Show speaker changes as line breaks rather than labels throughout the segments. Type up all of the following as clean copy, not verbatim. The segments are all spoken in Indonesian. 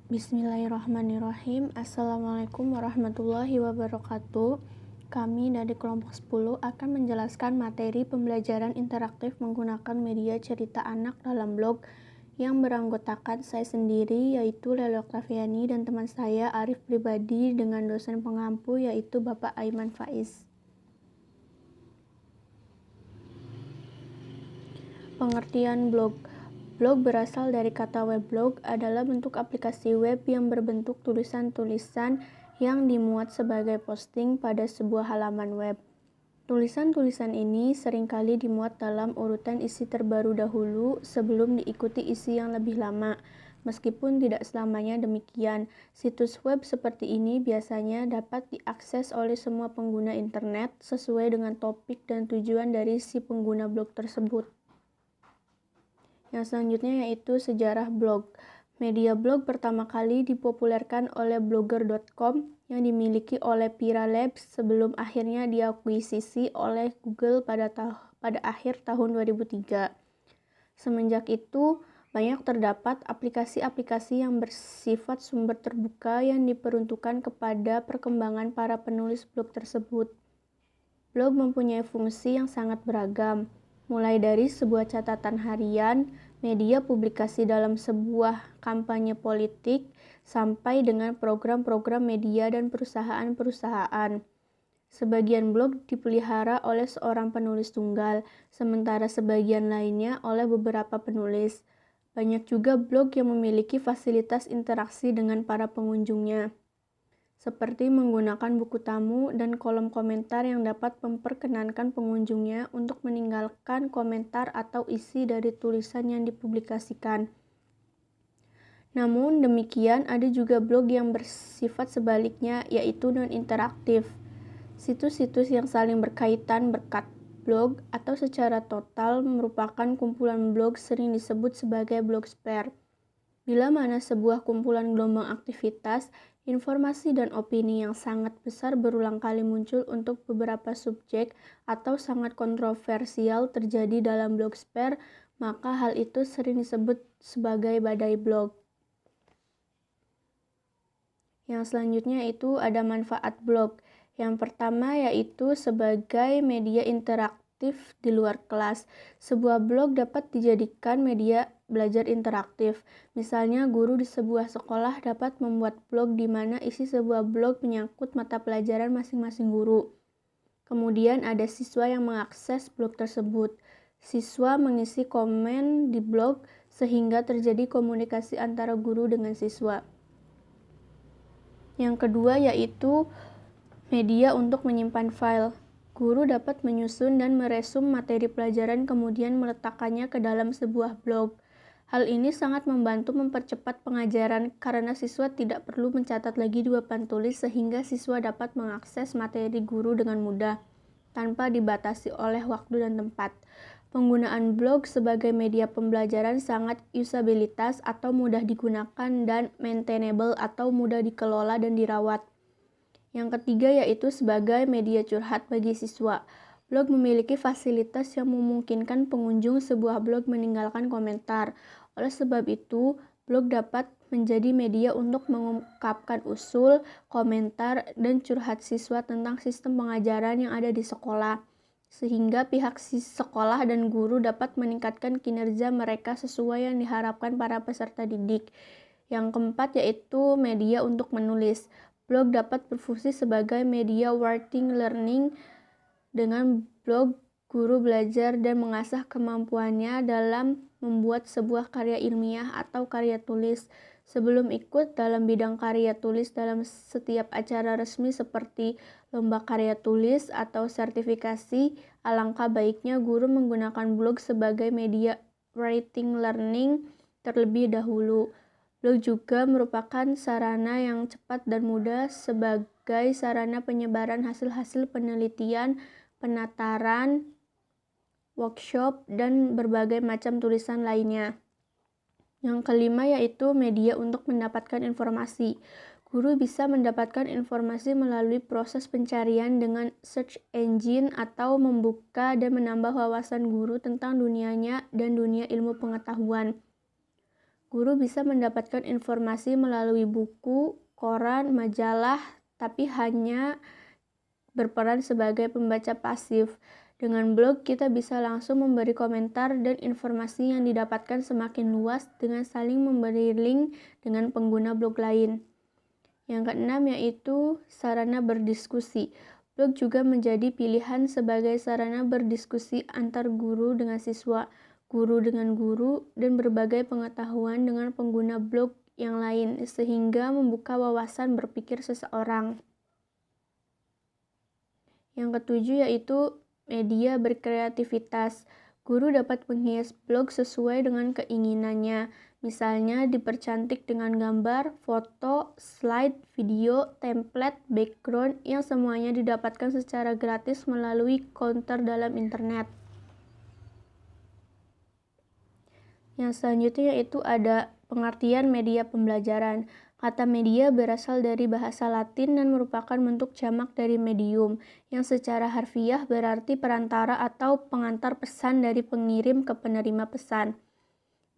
Bismillahirrahmanirrahim. Assalamualaikum warahmatullahi wabarakatuh. Kami dari kelompok 10 akan menjelaskan materi pembelajaran interaktif menggunakan media cerita anak dalam blog yang beranggotakan saya sendiri yaitu Lelo Oktaviani dan teman saya Arif Pribadi dengan dosen pengampu yaitu Bapak Aiman Faiz. Pengertian blog. Blog berasal dari kata weblog, adalah bentuk aplikasi web yang berbentuk tulisan-tulisan yang dimuat sebagai posting pada sebuah halaman web. Tulisan-tulisan ini seringkali dimuat dalam urutan isi terbaru dahulu sebelum diikuti isi yang lebih lama. Meskipun tidak selamanya demikian, situs web seperti ini biasanya dapat diakses oleh semua pengguna internet sesuai dengan topik dan tujuan dari si pengguna blog tersebut. Yang selanjutnya yaitu sejarah blog. Media blog pertama kali dipopulerkan oleh blogger.com yang dimiliki oleh Pira Labs sebelum akhirnya diakuisisi oleh Google pada akhir tahun 2003. Semenjak itu, banyak terdapat aplikasi-aplikasi yang bersifat sumber terbuka yang diperuntukkan kepada perkembangan para penulis blog tersebut. Blog mempunyai fungsi yang sangat beragam, mulai dari sebuah catatan harian, media publikasi dalam sebuah kampanye politik, sampai dengan program-program media dan perusahaan-perusahaan. Sebagian blog dipelihara oleh seorang penulis tunggal, sementara sebagian lainnya oleh beberapa penulis. Banyak juga blog yang memiliki fasilitas interaksi dengan para pengunjungnya, seperti menggunakan buku tamu dan kolom komentar yang dapat memperkenankan pengunjungnya untuk meninggalkan komentar atau isi dari tulisan yang dipublikasikan. Namun demikian, ada juga blog yang bersifat sebaliknya, yaitu non-interaktif. Situs-situs yang saling berkaitan berkat blog atau secara total merupakan kumpulan blog sering disebut sebagai blogsphere. Bila mana sebuah kumpulan gelombang aktivitas, informasi dan opini yang sangat besar berulang kali muncul untuk beberapa subjek atau sangat kontroversial terjadi dalam blogsphere, maka hal itu sering disebut sebagai badai blog. Yang selanjutnya itu ada manfaat blog. Yang pertama yaitu sebagai media interaktif di luar kelas. Sebuah blog dapat dijadikan media belajar interaktif. Misalnya guru di sebuah sekolah dapat membuat blog di mana isi sebuah blog menyangkut mata pelajaran masing-masing guru. Kemudian ada siswa yang mengakses blog tersebut. Siswa mengisi komen di blog sehingga terjadi komunikasi antara guru dengan siswa. Yang kedua yaitu media untuk menyimpan file. Guru dapat menyusun dan meresum materi pelajaran kemudian meletakkannya ke dalam sebuah blog. Hal ini sangat membantu mempercepat pengajaran karena siswa tidak perlu mencatat lagi di papan tulis sehingga siswa dapat mengakses materi guru dengan mudah tanpa dibatasi oleh waktu dan tempat. Penggunaan blog sebagai media pembelajaran sangat usabilitas atau mudah digunakan dan maintainable atau mudah dikelola dan dirawat. Yang ketiga yaitu sebagai media curhat bagi siswa. Blog memiliki fasilitas yang memungkinkan pengunjung sebuah blog meninggalkan komentar. Oleh sebab itu, blog dapat menjadi media untuk mengungkapkan usul, komentar, dan curhat siswa tentang sistem pengajaran yang ada di sekolah, sehingga pihak sekolah dan guru dapat meningkatkan kinerja mereka sesuai yang diharapkan para peserta didik. Yang keempat yaitu media untuk menulis. Blog dapat berfungsi sebagai media writing learning. Dengan blog, guru belajar dan mengasah kemampuannya dalam membuat sebuah karya ilmiah atau karya tulis. Sebelum ikut dalam bidang karya tulis dalam setiap acara resmi seperti lomba karya tulis atau sertifikasi, alangkah baiknya guru menggunakan blog sebagai media writing learning terlebih dahulu. Blog juga merupakan sarana yang cepat dan mudah sebagai sarana penyebaran hasil-hasil penelitian, penataran, workshop, dan berbagai macam tulisan lainnya. Yang kelima yaitu media untuk mendapatkan informasi. Guru bisa mendapatkan informasi melalui proses pencarian dengan search engine atau membuka dan menambah wawasan guru tentang dunianya dan dunia ilmu pengetahuan. Guru bisa mendapatkan informasi melalui buku, koran, majalah, tapi hanya berperan sebagai pembaca pasif. Dengan blog, kita bisa langsung memberi komentar dan informasi yang didapatkan semakin luas dengan saling memberi link dengan pengguna blog lain. Yang keenam yaitu sarana berdiskusi. Blog juga menjadi pilihan sebagai sarana berdiskusi antar guru dengan siswa, guru dengan guru, dan berbagai pengetahuan dengan pengguna blog yang lain, sehingga membuka wawasan berpikir seseorang. Yang ketujuh yaitu media berkreativitas. Guru dapat menghias blog sesuai dengan keinginannya, misalnya dipercantik dengan gambar, foto, slide, video, template, background yang semuanya didapatkan secara gratis melalui counter dalam internet. Yang selanjutnya yaitu ada pengertian media pembelajaran. Kata media berasal dari bahasa Latin dan merupakan bentuk jamak dari medium, yang secara harfiah berarti perantara atau pengantar pesan dari pengirim ke penerima pesan.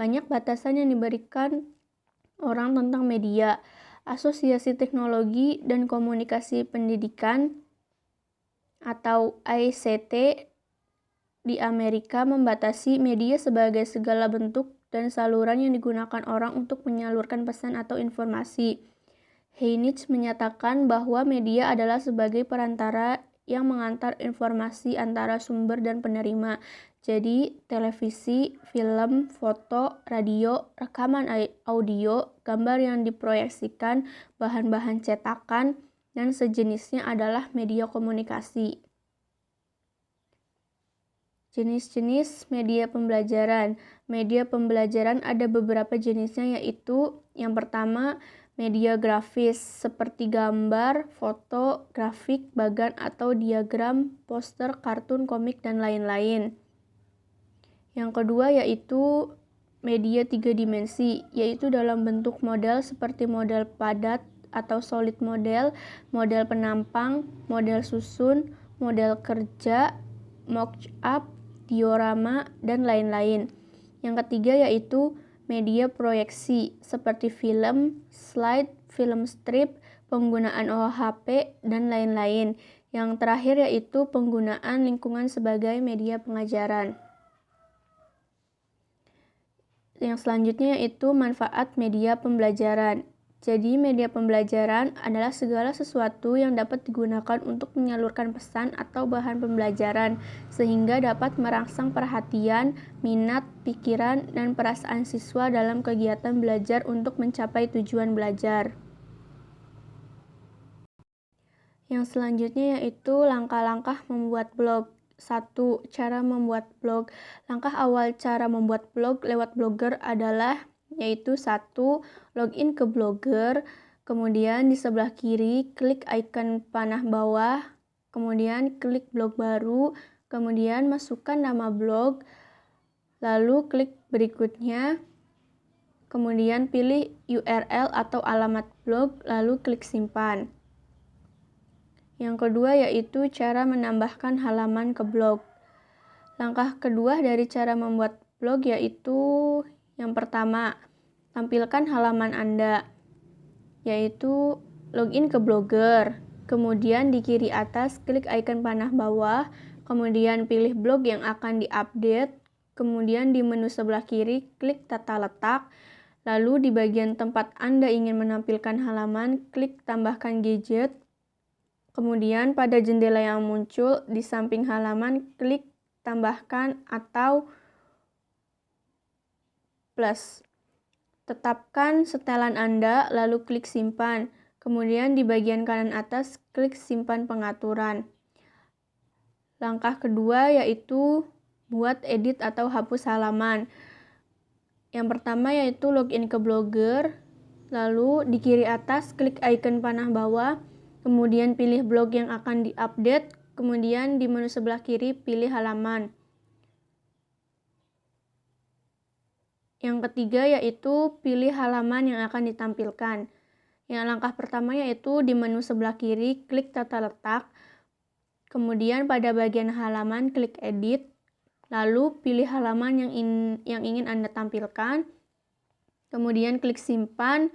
Banyak batasan yang diberikan orang tentang media. Asosiasi Teknologi dan Komunikasi Pendidikan atau AICT di Amerika membatasi media sebagai segala bentuk dan saluran yang digunakan orang untuk menyalurkan pesan atau informasi. Heinrich menyatakan bahwa media adalah sebagai perantara yang mengantar informasi antara sumber dan penerima. Jadi, televisi, film, foto, radio, rekaman audio, gambar yang diproyeksikan, bahan-bahan cetakan, dan sejenisnya adalah media komunikasi. Jenis-jenis media pembelajaran. Media pembelajaran ada beberapa jenisnya, yaitu yang pertama, media grafis seperti gambar, foto, grafik, bagan atau diagram, poster, kartun, komik, dan lain-lain. Yang kedua yaitu media 3 dimensi, yaitu dalam bentuk model seperti model padat atau solid model, model penampang, model susun, model kerja, mock-up, diorama, dan lain-lain. Yang ketiga yaitu media proyeksi seperti film, slide, film strip, penggunaan OHP, dan lain-lain. Yang terakhir yaitu penggunaan lingkungan sebagai media pengajaran. Yang selanjutnya yaitu manfaat media pembelajaran. Jadi, media pembelajaran adalah segala sesuatu yang dapat digunakan untuk menyalurkan pesan atau bahan pembelajaran, sehingga dapat merangsang perhatian, minat, pikiran, dan perasaan siswa dalam kegiatan belajar untuk mencapai tujuan belajar. Yang selanjutnya yaitu langkah-langkah membuat blog. 1. Cara membuat blog. Langkah awal cara membuat blog lewat Blogger adalah yaitu 1. Login ke Blogger, kemudian di sebelah kiri klik icon panah bawah, kemudian klik blog baru, kemudian masukkan nama blog, lalu klik berikutnya, kemudian pilih URL atau alamat blog, lalu klik simpan. Yang kedua yaitu cara menambahkan halaman ke blog. Langkah kedua dari cara membuat blog yaitu yang pertama, tampilkan halaman Anda, yaitu login ke Blogger. Kemudian di kiri atas klik icon panah bawah, kemudian pilih blog yang akan diupdate, kemudian di menu sebelah kiri klik tata letak, lalu di bagian tempat Anda ingin menampilkan halaman, klik tambahkan gadget. Kemudian pada jendela yang muncul di samping halaman, klik tambahkan atau plus. Tetapkan setelan Anda, lalu klik simpan. Kemudian di bagian kanan atas, klik simpan pengaturan. Langkah kedua yaitu buat edit atau hapus halaman. Yang pertama yaitu login ke Blogger, lalu di kiri atas klik icon panah bawah, kemudian pilih blog yang akan diupdate, kemudian di menu sebelah kiri pilih halaman. Yang ketiga yaitu pilih halaman yang akan ditampilkan. Yang langkah pertama yaitu di menu sebelah kiri klik tata letak, kemudian pada bagian halaman klik edit, lalu pilih halaman yang ingin Anda tampilkan, kemudian klik simpan,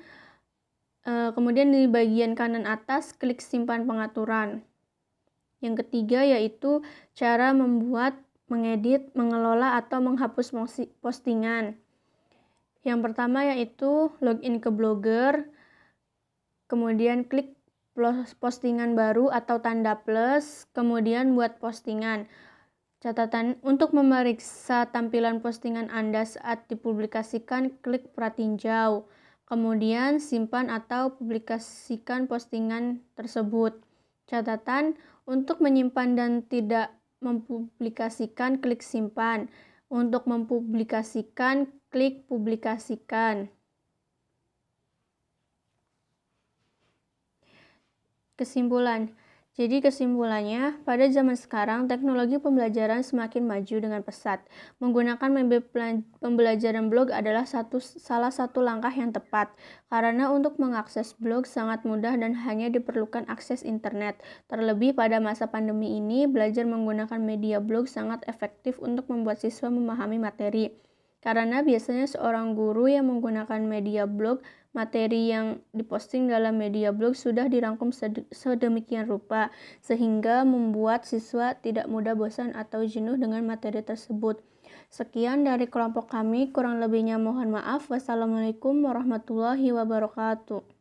kemudian di bagian kanan atas klik simpan pengaturan. Yang ketiga yaitu cara membuat, mengedit, mengelola, atau menghapus postingan. Yang pertama yaitu login ke Blogger, kemudian klik postingan baru atau tanda plus, kemudian buat postingan. Catatan, untuk memeriksa tampilan postingan Anda saat dipublikasikan, klik pratinjau. Kemudian simpan atau publikasikan postingan tersebut. Catatan, untuk menyimpan dan tidak mempublikasikan, klik simpan. Untuk mempublikasikan, klik publikasikan. Kesimpulan. Jadi kesimpulannya, pada zaman sekarang teknologi pembelajaran semakin maju dengan pesat. Menggunakan pembelajaran blog adalah salah satu langkah yang tepat, karena untuk mengakses blog sangat mudah dan hanya diperlukan akses internet. Terlebih pada masa pandemi ini, belajar menggunakan media blog sangat efektif untuk membuat siswa memahami materi. Karena biasanya seorang guru yang menggunakan media blog, materi yang diposting dalam media blog sudah dirangkum sedemikian rupa, sehingga membuat siswa tidak mudah bosan atau jenuh dengan materi tersebut. Sekian dari kelompok kami, kurang lebihnya mohon maaf. Wassalamualaikum warahmatullahi wabarakatuh.